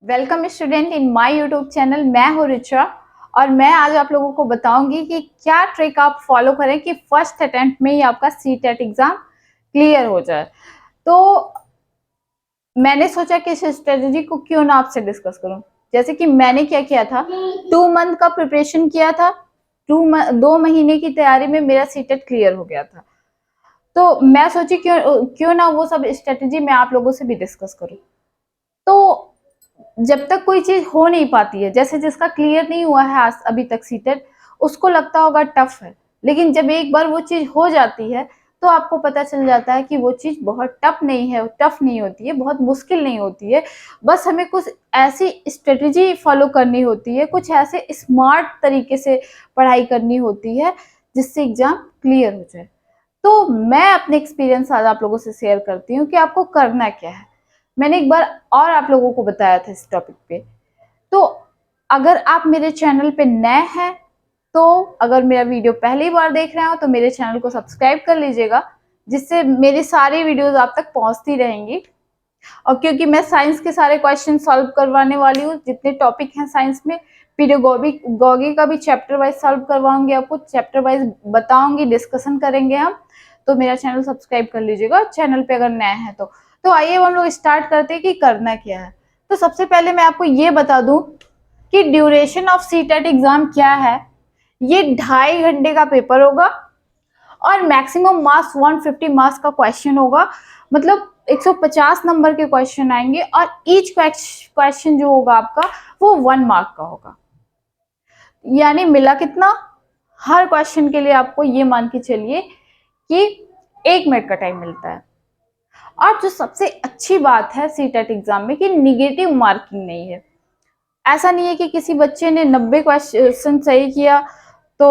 Welcome student in my YouTube channel. मैं हूँ रिचा और मैं आज आप लोगों को बताऊंगी कि क्या ट्रिक आप फॉलो करें कि फर्स्ट अटेम्प्ट में ही आपका सीटेट एग्जाम क्लियर हो जाए। तो मैंने सोचा कि इस स्ट्रेटजी को क्यों ना आपसे डिस्कस करूं। जैसे कि मैंने क्या किया था, 2 मंथ का प्रिपरेशन किया था, 2 महीने की तैयारी में मेरा सीटेट क्लियर हो गया था। तो मैं सोची क्यों क्यों ना वो सब स्ट्रेटजी मैं आप लोगों से भी डिस्कस करूं। तो जब तक कोई चीज हो नहीं पाती है, जैसे जिसका क्लियर नहीं हुआ है आज अभी तक सीटेट, उसको लगता होगा टफ है, लेकिन जब एक बार वो चीज हो जाती है तो आपको पता चल जाता है कि वो चीज बहुत टफ नहीं है, टफ नहीं होती है, बहुत मुश्किल नहीं होती है। बस हमें कुछ ऐसी स्ट्रेटेजी फॉलो करनी होती है, कुछ ऐसे स्मार्ट तरीके से पढ़ाई करनी होती है जिससे एग्जाम क्लियर हो जाए। तो मैं अपने एक्सपीरियंस आज आप लोगों से शेयर करती हूँ कि आपको करना क्या है। मैंने एक बार और आप लोगों को बताया था इस टॉपिक पे। तो अगर आप मेरे चैनल पे नए हैं, तो अगर मेरा वीडियो पहली बार देख रहे हो तो मेरे चैनल को सब्सक्राइब कर लीजिएगा, जिससे मेरी सारी वीडियोस आप तक पहुंचती रहेंगी। और क्योंकि मैं साइंस के सारे क्वेश्चन सॉल्व करवाने वाली हूँ, जितने टॉपिक हैं साइंस में, पीडियोगॉगी का भी चैप्टर वाइज सॉल्व करवाऊंगी, आपको चैप्टर वाइज बताऊंगी, डिस्कशन करेंगे हम। तो मेरा चैनल सब्सक्राइब कर लीजिएगा चैनल पे अगर नए हैं तो आइए हम लोग स्टार्ट करते हैं कि करना क्या है। तो सबसे पहले मैं आपको ये बता दूं कि ड्यूरेशन ऑफ सीटेट एग्जाम क्या है। ये 2.5 घंटे का पेपर होगा और मैक्सिमम मार्क्स 150 मार्क्स का क्वेश्चन होगा। मतलब 150 नंबर के क्वेश्चन आएंगे और ईच क्वेश्चन जो होगा आपका वो 1 मार्क का होगा। यानी मिला कितना, हर क्वेश्चन के लिए आपको ये मान के चलिए कि 1 मिनट का टाइम मिलता है। और जो सबसे अच्छी बात है सीटेट एग्जाम में कि निगेटिव मार्किंग नहीं है। ऐसा नहीं है कि किसी बच्चे ने 90 क्वेश्चन सही किया तो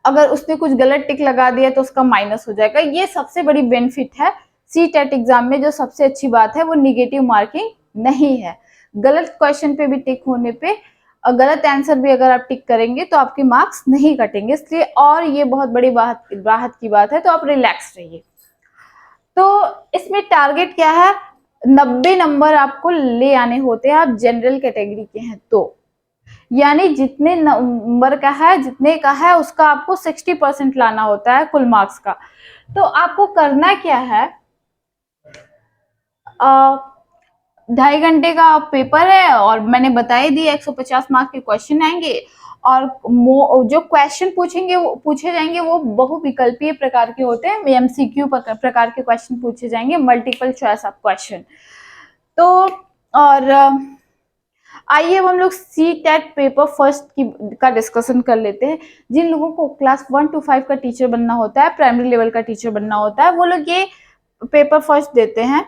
अगर उसने कुछ गलत टिक लगा दिया तो उसका माइनस हो जाएगा। ये सबसे बड़ी बेनिफिट है सीटेट एग्जाम में। जो सबसे अच्छी बात है वो निगेटिव मार्किंग नहीं है। गलत क्वेश्चन पे भी टिक होने पे और गलत आंसर भी अगर आप टिक करेंगे तो आपके मार्क्स नहीं कटेंगे, इसलिए और ये बहुत बड़ी राहत की बात है। तो आप रिलैक्स रहिए। तो इसमें टारगेट क्या है, 90 नंबर आपको ले आने होते हैं। आप जनरल कैटेगरी के हैं तो यानी जितने नंबर का है, जितने का है उसका आपको 60% लाना होता है कुल मार्क्स का। तो आपको करना क्या है, 2.5 घंटे का पेपर है और मैंने बता ही दिया 150 मार्क्स के क्वेश्चन आएंगे। और जो क्वेश्चन पूछेंगे वो पूछे जाएंगे वो बहुविकल्पीय प्रकार के होते हैं, एमसीक्यू प्रकार के क्वेश्चन पूछे जाएंगे, मल्टीपल चॉइस ऑफ क्वेश्चन। तो और आइए अब हम लोग सी टेट पेपर फर्स्ट का डिस्कशन कर लेते हैं। जिन लोगों को क्लास 1 to 5 का टीचर बनना होता है, प्राइमरी लेवल का टीचर बनना होता है, वो लोग ये पेपर फर्स्ट देते हैं।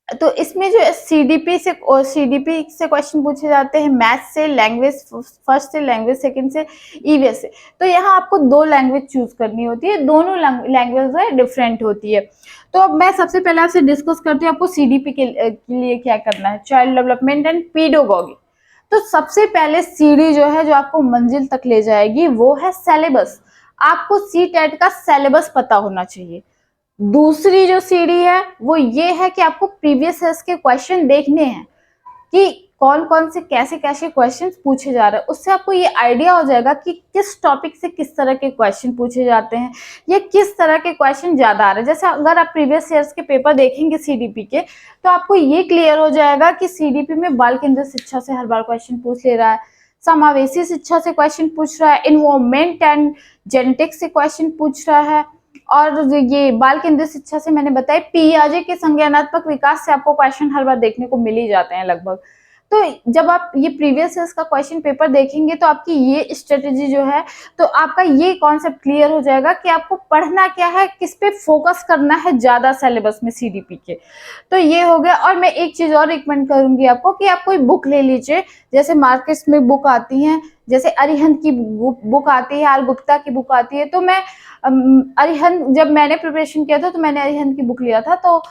तो इसमें जो सीडीपी से क्वेश्चन पूछे जाते हैं, मैथ्स से, लैंग्वेज फर्स्ट से, लैंग्वेज सेकंड से, ईवीएस से। तो यहाँ आपको 2 लैंग्वेज चूज करनी होती है, दोनों लैंग्वेज डिफरेंट होती है। तो अब मैं सबसे पहले आपसे डिस्कस करती हूँ आपको सीडीपी के लिए क्या करना है, चाइल्ड डेवलपमेंट एंड पीडियोगॉगी। तो सबसे पहले सीडी जो है, जो आपको मंजिल तक ले जाएगी, वो है सिलेबस। आपको सी टेट का सिलेबस पता होना चाहिए। दूसरी जो सीढ़ी है वो ये है कि आपको प्रीवियस ईयर्स के क्वेश्चन देखने हैं कि कौन कौन से कैसे कैसे क्वेश्चंस पूछे जा रहे हैं। उससे आपको ये आइडिया हो जाएगा कि किस टॉपिक से किस तरह के क्वेश्चन पूछे जाते हैं या किस तरह के क्वेश्चन ज्यादा आ रहे हैं। जैसे अगर आप प्रीवियस ईयर्स के पेपर देखेंगे सीडीपी के, तो आपको ये क्लियर हो जाएगा कि सीडीपी में बाल केंद्रित शिक्षा से हर बार क्वेश्चन पूछ ले रहा है, समावेशी शिक्षा से क्वेश्चन पूछ रहा है, इन्वायरमेंट एंड जेनेटिक्स से क्वेश्चन पूछ रहा है, और ये बाल केंद्रित शिक्षा से मैंने बताया पियाजे के संज्ञानात्मक विकास से आपको क्वेश्चन हर बार देखने को मिल ही जाते हैं लगभग। तो जब आप ये प्रीवियस ईयर्स का क्वेश्चन पेपर देखेंगे तो आपकी ये स्ट्रेटेजी जो है, तो आपका ये कॉन्सेप्ट क्लियर हो जाएगा कि आपको पढ़ना क्या है, किस पे फोकस करना है ज्यादा सिलेबस में सीडीपी के। तो ये हो गया। और मैं एक चीज और रिकमेंड करूंगी आपको कि आप कोई बुक ले लीजिए। जैसे मार्केट्स में बुक आती हैं, जैसे अरिहंत की बुक आती है, आर गुप्ता की बुक आती है। तो मैं अरिहंत, जब मैंने प्रिपरेशन किया था तो मैंने अरिहंत की बुक लिया था। तो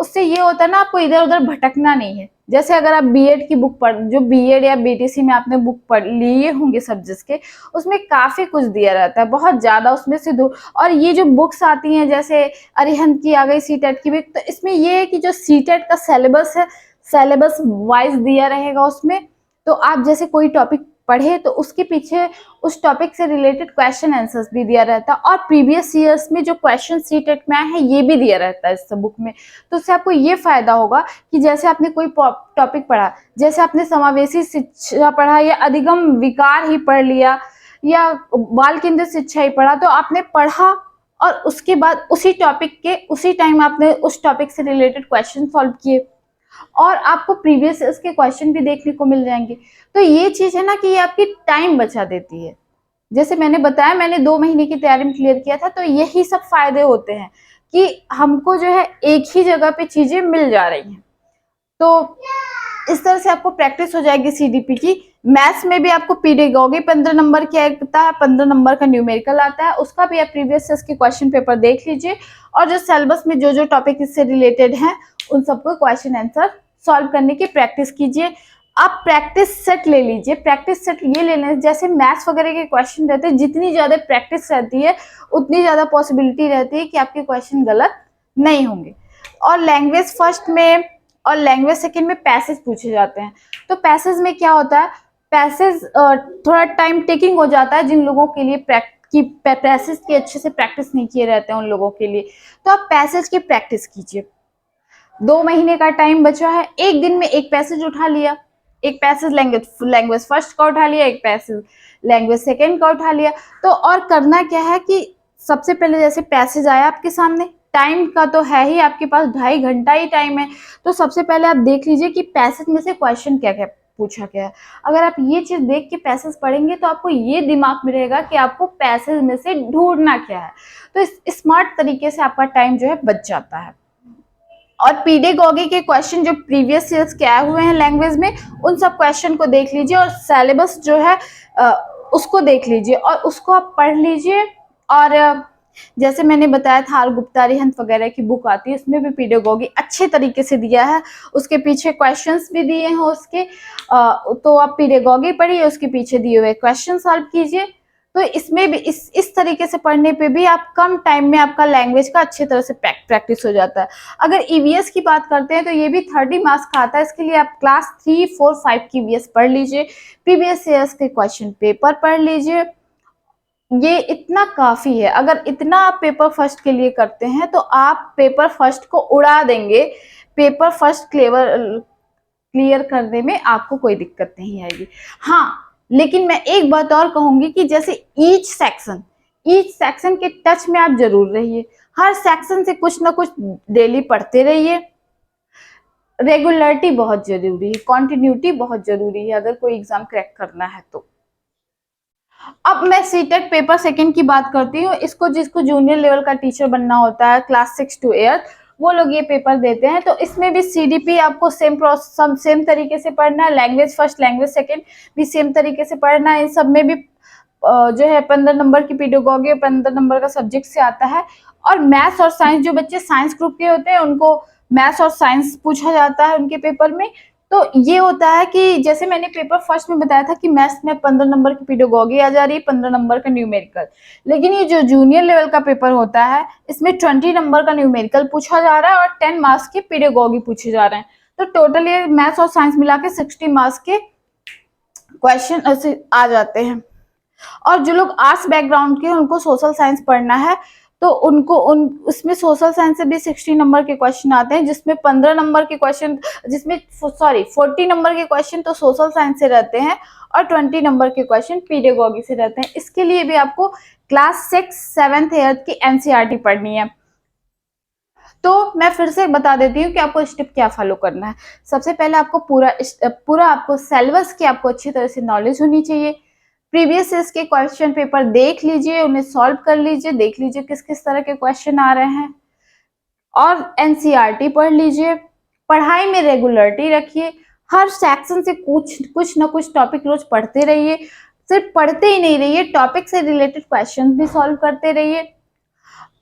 उससे ये होता है ना, आपको इधर उधर भटकना नहीं है। जैसे अगर आप बीएड की बुक पढ़, जो बीएड या बीटीसी में आपने बुक पढ़ लिए होंगे सब्जेक्ट्स के, उसमें काफी कुछ दिया रहता है, बहुत ज्यादा उसमें से दो। और ये जो बुक्स आती हैं जैसे अरिहंत की आ गई सीटेट की बुक, तो इसमें ये है कि जो सीटेट का सिलेबस है सिलेबस वाइज दिया रहेगा उसमें। तो आप जैसे कोई टॉपिक पढ़े तो उसके पीछे उस टॉपिक से रिलेटेड क्वेश्चन आंसर्स भी दिया रहता है, और प्रीवियस ईयर्स में जो क्वेश्चन सीटेट में आए हैं ये भी दिया रहता है इस बुक में। तो उससे आपको ये फायदा होगा कि जैसे आपने कोई टॉपिक पढ़ा, जैसे आपने समावेशी शिक्षा पढ़ा या अधिगम विकार ही पढ़ लिया या बाल केंद्रित शिक्षा ही पढ़ा, तो आपने पढ़ा और उसके बाद उसी टॉपिक के उसी टाइम आपने उस टॉपिक से रिलेटेड क्वेश्चन सॉल्व किए और आपको प्रीवियस ईयर्स के क्वेश्चन भी देखने को मिल जाएंगे। तो ये चीज है ना कि ये आपकी टाइम बचा देती है। जैसे मैंने बताया, मैंने 2 महीने की तैयारी में क्लियर किया था, तो यही सब फायदे होते हैं कि हमको जो है एक ही जगह पे चीजें मिल जा रही हैं। तो इस तरह से आपको प्रैक्टिस हो जाएगी सीडीपी की। मैथ्स में भी आपको पीडेगॉगी 15 नंबर की आता है, 15 नंबर का न्यूमेरिकल आता है, उसका भी आप प्रीवियस ईयर्स के क्वेश्चन पेपर देख लीजिए, और जो सिलेबस में जो जो टॉपिक इससे रिलेटेड हैं उन सबको क्वेश्चन आंसर सॉल्व करने की प्रैक्टिस कीजिए। आप प्रैक्टिस सेट ले लीजिए। प्रैक्टिस सेट ये ले लें, जैसे मैथ्स वगैरह के क्वेश्चन रहते हैं, जितनी ज्यादा प्रैक्टिस रहती है उतनी ज्यादा पॉसिबिलिटी रहती है कि आपके क्वेश्चन गलत नहीं होंगे। और लैंग्वेज फर्स्ट में और लैंग्वेज सेकंड में पैसेज पूछे जाते हैं। तो पैसेज में क्या होता है, पैसेज थोड़ा टाइम टेकिंग हो जाता है जिन लोगों के लिए पैसेज की अच्छे से प्रैक्टिस नहीं किए रहते हैं उन लोगों के लिए। तो आप पैसेज की प्रैक्टिस कीजिए। 2 महीने का टाइम बचा है, एक दिन में एक पैसेज उठा लिया, एक पैसेज लैंग्वेज फर्स्ट का उठा लिया, एक पैसेज लैंग्वेज सेकंड का उठा लिया। तो और करना क्या है कि सबसे पहले जैसे पैसेज आया आपके सामने, टाइम का तो है ही आपके पास, 2.5 घंटा ही टाइम है, तो सबसे पहले आप देख लीजिए कि पैसेज में से क्वेश्चन क्या क्या पूछा गया है। अगर आप ये चीज देख के पैसेज पढ़ेंगे तो आपको ये दिमाग में रहेगा कि आपको पैसेज में से ढूंढना क्या है। तो इस स्मार्ट तरीके से आपका टाइम जो है बच जाता है। और पीडेगॉगी के क्वेश्चन जो प्रीवियस ईयर्स के आए हुए हैं लैंग्वेज में, उन सब क्वेश्चन को देख लीजिए, और सिलेबस जो है उसको देख लीजिए और उसको आप पढ़ लीजिए। और जैसे मैंने बताया था, आर गुप्ता अरिहंत वगैरह की बुक आती है, उसमें भी पीडेगॉगी अच्छे तरीके से दिया है, उसके पीछे क्वेश्चंस भी दिए हैं उसके। तो आप पीडेगॉगी पढ़िए, उसके पीछे दिए हुए क्वेश्चन सॉल्व कीजिए। तो इसमें भी इस तरीके से पढ़ने पे भी आप कम टाइम में आपका लैंग्वेज का अच्छी तरह से प्रैक्टिस हो जाता है। अगर ईवीएस की बात करते हैं तो ये भी 30 मार्क्स का आता है। इसके लिए आप क्लास 3, 4, 5 की ईवीएस पढ़ लीजिए, प्रीवियस ईयर्स के क्वेश्चन पेपर पढ़ लीजिए, ये इतना काफी है। अगर इतना आप पेपर फर्स्ट के लिए करते हैं तो आप पेपर फर्स्ट को उड़ा देंगे। पेपर फर्स्ट क्लियर करने में आपको कोई दिक्कत नहीं आएगी। हाँ, लेकिन मैं एक बात और कहूंगी कि जैसे ईच सेक्शन के टच में आप जरूर रहिए। हर सेक्शन से कुछ ना कुछ डेली पढ़ते रहिए। रेगुलरिटी बहुत जरूरी है, कॉन्टिन्यूटी बहुत जरूरी है अगर कोई एग्जाम क्रैक करना है तो। अब मैं सीटेट पेपर सेकंड की बात करती हूँ। इसको जिसको जूनियर लेवल का टीचर बनना होता है, क्लास 6 to 8, वो लोग ये पेपर देते हैं। तो इसमें भी सीडीपी आपको सेम तरीके से पढ़ना है, लैंग्वेज फर्स्ट लैंग्वेज सेकंड भी सेम तरीके से पढ़ना है। इन सब में भी जो है 15 नंबर की पीडेगॉगी और 15 नंबर का सब्जेक्ट से आता है। और मैथ्स और साइंस, जो बच्चे साइंस ग्रुप के होते हैं उनको मैथ्स और साइंस पूछा जाता है उनके पेपर में। तो ये होता है कि जैसे मैंने पेपर फर्स्ट में बताया था कि मैथ्स में 15 नंबर की पीडेगॉगी आ जा रही है, 15 नंबर का न्यूमेरिकल। लेकिन ये जो जूनियर लेवल का पेपर होता है, इसमें 20 नंबर का न्यूमेरिकल पूछा जा रहा है और 10 मार्क्स की पीडेगॉगी पूछे जा रहे हैं। तो टोटल ये मैथ्स और साइंस मिला के 60 मार्क्स के क्वेश्चन आ जाते हैं। और जो लोग आर्ट्स बैकग्राउंड के हैं उनको सोशल साइंस पढ़ना है, तो उनको उसमें सोशल साइंस से भी 60 नंबर के क्वेश्चन आते हैं, जिसमें 15 नंबर के क्वेश्चन, 40 नंबर के क्वेश्चन तो सोशल साइंस से रहते हैं और 20 नंबर के क्वेश्चन पीडेगॉगी से रहते हैं। इसके लिए भी आपको क्लास 6, 7th, 8th की एनसीईआरटी पढ़नी है। तो मैं फिर से बता देती हूँ कि आपको स्टेप क्या फॉलो करना है। सबसे पहले आपको पूरा आपको सिलेबस की आपको अच्छी तरह से नॉलेज होनी चाहिए। प्रीवियस ईयर्स के क्वेश्चन पेपर देख लीजिए, उन्हें सॉल्व कर लीजिए, देख लीजिए किस किस तरह के क्वेश्चन आ रहे हैं, और एनसीईआरटी पढ़ लीजिए। पढ़ाई में रेगुलरिटी रखिए, हर सेक्शन से कुछ ना कुछ टॉपिक रोज पढ़ते रहिए। सिर्फ पढ़ते ही नहीं रहिए, टॉपिक से रिलेटेड क्वेश्चन भी सॉल्व करते रहिए।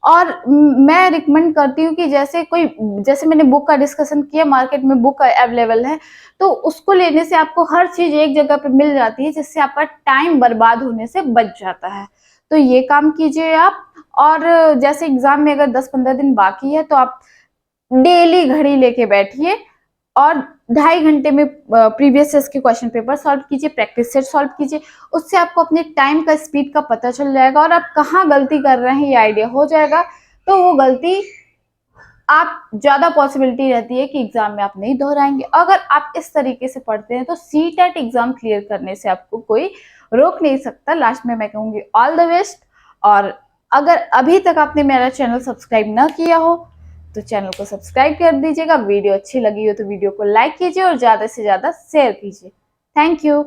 और मैं रिकमेंड करती हूँ कि जैसे मैंने बुक का डिस्कशन किया, मार्केट में बुक अवेलेबल है, तो उसको लेने से आपको हर चीज एक जगह पे मिल जाती है, जिससे आपका टाइम बर्बाद होने से बच जाता है। तो ये काम कीजिए आप। और जैसे एग्जाम में अगर 10-15 दिन बाकी है तो आप डेली घड़ी लेके बैठिए और 2.5 घंटे में प्रीवियस ईयर्स के क्वेश्चन पेपर सॉल्व कीजिए, प्रैक्टिस सेट सॉल्व कीजिए। उससे आपको अपने टाइम का स्पीड का पता चल जाएगा और आप कहाँ गलती कर रहे हैं ये आइडिया हो जाएगा। तो वो गलती आप ज़्यादा पॉसिबिलिटी रहती है कि एग्जाम में आप नहीं दोहराएंगे। अगर आप इस तरीके से पढ़ते हैं तो सीटेट एग्जाम क्लियर करने से आपको कोई रोक नहीं सकता। लास्ट में मैं कहूँगी ऑल द बेस्ट। और अगर अभी तक आपने मेरा चैनल सब्सक्राइब ना किया हो तो चैनल को सब्सक्राइब कर दीजिएगा। वीडियो अच्छी लगी हो तो वीडियो को लाइक कीजिए और ज़्यादा से ज़्यादा शेयर कीजिए। Thank you.